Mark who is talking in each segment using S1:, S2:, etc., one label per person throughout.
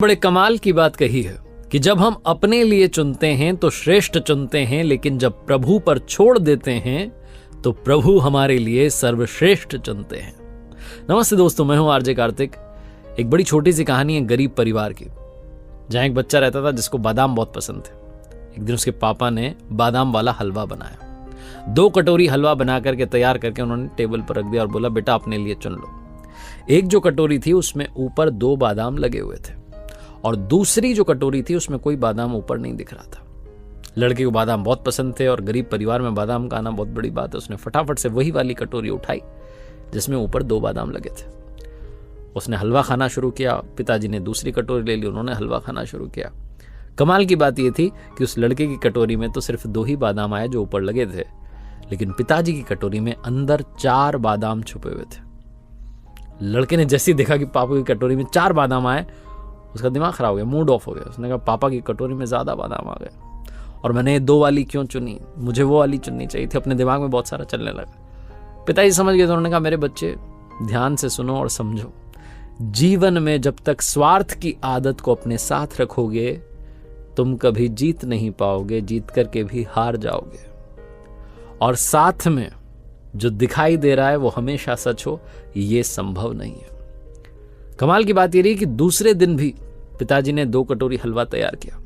S1: बड़े कमाल की बात कही है कि जब हम अपने लिए चुनते हैं तो श्रेष्ठ चुनते हैं, लेकिन जब प्रभु पर छोड़ देते हैं तो प्रभु हमारे लिए सर्वश्रेष्ठ चुनते हैं। नमस्ते दोस्तों, मैं हूं आरजे कार्तिक। एक बड़ी छोटी सी कहानी है गरीब परिवार की, जहां एक बच्चा रहता था जिसको बादाम बहुत पसंद थे। एक दिन उसके पापा ने बादाम वाला हलवा बनाया। 2 कटोरी हलवा बना करके तैयार करके उन्होंने टेबल पर रख दिया और बोला, बेटा अपने लिए चुन लो। एक जो कटोरी थी उसमें ऊपर 2 बादाम लगे हुए थे और दूसरी जो कटोरी थी उसमें कोई बादाम ऊपर नहीं दिख रहा था। लड़के को बादाम बहुत पसंद थे और गरीब परिवार में बादाम का आना बहुत बड़ी बात है। उसने फटाफट से वही वाली कटोरी उठाई जिसमें ऊपर 2 बादाम लगे थे। उसने हलवा खाना शुरू किया। पिताजी ने दूसरी कटोरी ले ली, उन्होंने हलवा खाना शुरू किया। कमाल की बात यह थी कि उस लड़के की कटोरी में तो सिर्फ 2 ही बादाम आए जो ऊपर लगे थे, लेकिन पिताजी की कटोरी में अंदर 4 बादाम छुपे हुए थे। लड़के ने जैसे ही देखा कि पापा की कटोरी में 4 बादाम आए, उसका दिमाग खराब हो गया, मूड ऑफ हो गया। उसने कहा, पापा की कटोरी में ज्यादा बादाम आ गए और मैंने 2 वाली क्यों चुनी, मुझे वो वाली चुननी चाहिए थी। अपने दिमाग में बहुत सारा चलने लगा। पिताजी समझ गए तो उन्होंने कहा, मेरे बच्चे ध्यान से सुनो और समझो, जीवन में जब तक स्वार्थ की आदत को अपने साथ रखोगे तुम कभी जीत नहीं पाओगे, जीत करके भी हार जाओगे। और साथ में जो दिखाई दे रहा है वो हमेशा सच हो, ये संभव नहीं है। कमाल की बात ये रही कि दूसरे दिन भी पिताजी ने 2 कटोरी हलवा तैयार किया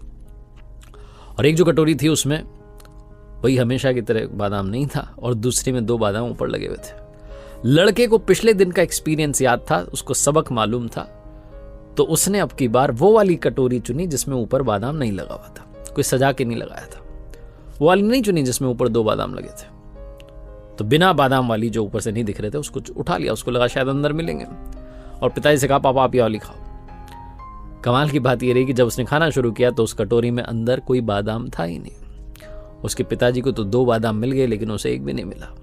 S1: और एक जो कटोरी थी उसमें वही हमेशा की तरह बादाम नहीं था और दूसरी में 2 बादाम ऊपर लगे हुए थे। लड़के को पिछले दिन का एक्सपीरियंस याद था, उसको सबक मालूम था, तो उसने अब की बार वो वाली कटोरी चुनी जिसमें ऊपर बादाम नहीं लगा हुआ था, कोई सजा के नहीं लगाया था। वो वाली नहीं चुनी जिसमें ऊपर 2 बादाम लगे थे। तो बिना बादाम वाली जो ऊपर से नहीं दिख रहे थे उसको उठा लिया। उसको लगा शायद अंदर मिलेंगे और पिताजी से कहा, पापा आप ये वाली खाओ। कमाल की बात ये रही कि जब उसने खाना शुरू किया तो उस कटोरी में अंदर कोई बादाम था ही नहीं। उसके पिताजी को तो 2 बादाम मिल गए लेकिन उसे एक भी नहीं मिला।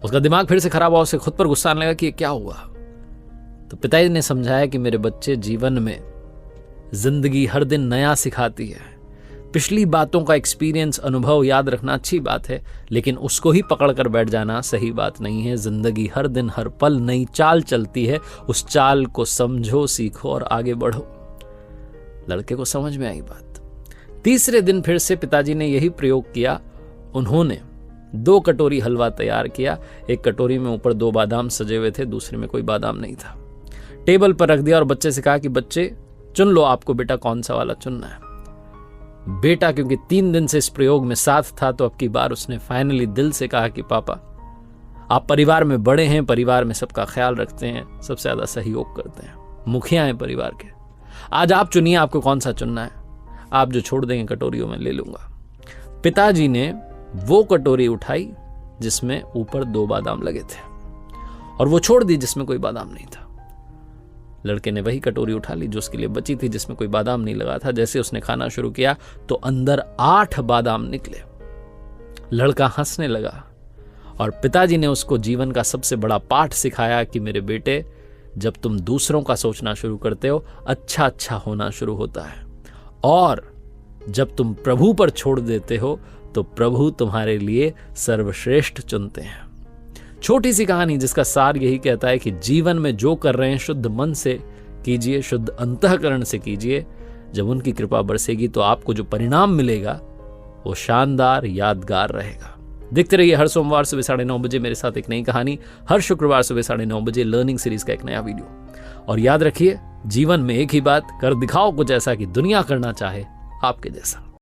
S1: उसका दिमाग फिर से खराब हुआ, उसे खुद पर गुस्सा आने लगा कि ये क्या हुआ। तो पिताजी ने समझाया कि मेरे बच्चे, जीवन में जिंदगी हर दिन नया सिखाती है। पिछली बातों का एक्सपीरियंस, अनुभव याद रखना अच्छी बात है, लेकिन उसको ही पकड़ कर बैठ जाना सही बात नहीं है। जिंदगी हर दिन हर पल नई चाल चलती है, उस चाल को समझो, सीखो और आगे बढ़ो। लड़के को समझ में आई बात। तीसरे दिन फिर से पिताजी ने यही प्रयोग किया। उन्होंने 2 कटोरी हलवा तैयार किया। एक कटोरी में ऊपर 2 बादाम सजे हुए थे, दूसरे में कोई बादाम नहीं था। टेबल पर रख दिया और बच्चे से कहा कि बच्चे चुन लो, आपको बेटा कौन सा वाला चुनना है। बेटा क्योंकि 3 दिन से इस प्रयोग में साथ था तो अब की बार उसने फाइनली दिल से कहा कि पापा आप परिवार में बड़े हैं, परिवार में सबका ख्याल रखते हैं, सबसे ज्यादा सहयोग करते हैं, मुखिया हैं परिवार के। आज आप चुनिए, आपको कौन सा चुनना है। आप जो छोड़ देंगे कटोरियों में ले लूंगा। पिताजी ने वो कटोरी उठाई जिसमें ऊपर 2 बादाम लगे थे और वो छोड़ दी जिसमें कोई बादाम नहीं था। लड़के ने वही कटोरी उठा ली जो उसके लिए बची थी, जिसमें कोई बादाम नहीं लगा था। जैसे उसने खाना शुरू किया तो अंदर 8 बादाम निकले। लड़का हंसने लगा और पिताजी ने उसको जीवन का सबसे बड़ा पाठ सिखाया कि मेरे बेटे, जब तुम दूसरों का सोचना शुरू करते हो अच्छा होना शुरू होता है, और जब तुम प्रभु पर छोड़ देते हो तो प्रभु तुम्हारे लिए सर्वश्रेष्ठ चुनते हैं। छोटी सी कहानी जिसका सार यही कहता है कि जीवन में जो कर रहे हैं शुद्ध मन से कीजिए, शुद्ध अंतःकरण से कीजिए। जब उनकी कृपा बरसेगी तो आपको जो परिणाम मिलेगा वो शानदार, यादगार रहेगा। देखते रहिए हर सोमवार सुबह 9:30 बजे मेरे साथ एक नई कहानी, हर शुक्रवार सुबह 9:30 बजे लर्निंग सीरीज का एक नया वीडियो। और याद रखिए, जीवन में एक ही बात कर दिखाओ, कुछ ऐसा कि दुनिया करना चाहे आपके जैसा।